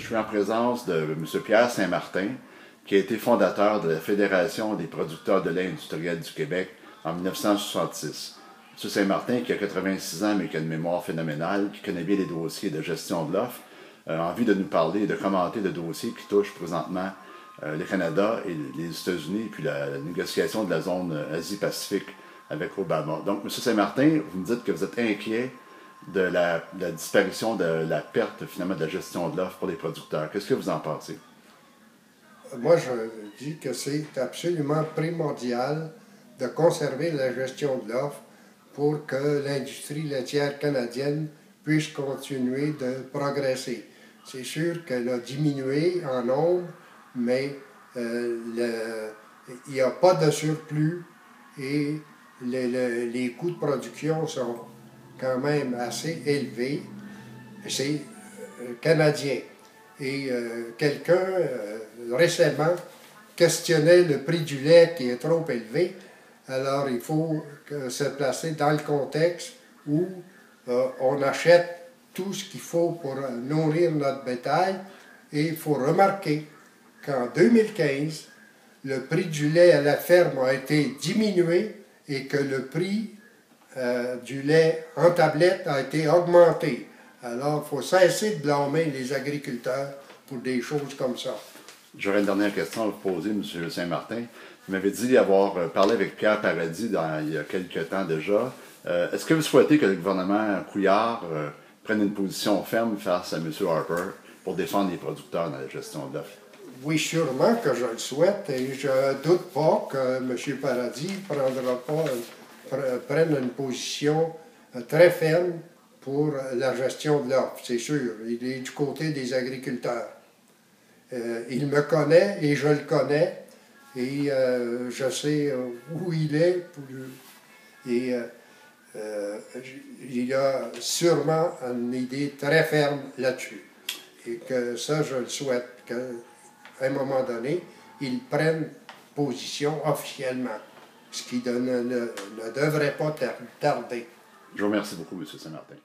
Je suis en présence de M. Pierre Saint-Martin, qui a été fondateur de la Fédération des producteurs de lait industriel du Québec en 1966. M. Saint-Martin, qui a 86 ans, mais qui a une mémoire phénoménale, qui connaît bien les dossiers de gestion de l'offre, a envie de nous parler et de commenter le dossier qui touche présentement le Canada et les États-Unis, puis la négociation de la zone Asie-Pacifique avec Obama. Donc, M. Saint-Martin, vous me dites que vous êtes inquiet de la disparition, de la perte finalement de la gestion de l'offre pour les producteurs. Qu'est-ce que vous en pensez? Moi, je dis que c'est absolument primordial de conserver la gestion de l'offre pour que l'industrie laitière canadienne puisse continuer de progresser. C'est sûr qu'elle a diminué en nombre, mais il n'y a pas de surplus et les coûts de production sont quand même assez élevés. C'est canadien. Et quelqu'un récemment questionnait le prix du lait qui est trop élevé. Alors il faut se placer dans le contexte où on achète tout ce qu'il faut pour nourrir notre bétail. Et il faut remarquer qu'en 2015, le prix du lait à la ferme a été diminué et que le prix du lait en tablette a été augmenté. Alors, il faut cesser de blâmer les agriculteurs pour des choses comme ça. J'aurais une dernière question à vous poser, M. Saint-Martin. Vous m'avez dit avoir parlé avec Pierre Paradis il y a quelques temps déjà. Est-ce que vous souhaitez que le gouvernement Couillard prenne une position ferme face à M. Harper pour défendre les producteurs dans la gestion de l'offre? Oui, sûrement que je le souhaite et je ne doute pas que M. Paradis prenne une position très ferme pour la gestion de l'offre, c'est sûr. Il est du côté des agriculteurs. Il me connaît et je le connais et je sais où il est et il a sûrement une idée très ferme là-dessus. Et que ça, je le souhaite, qu'à un moment donné, il prenne position officiellement, ce qui ne devrait pas tarder. Je vous remercie beaucoup, M. Saint-Martin.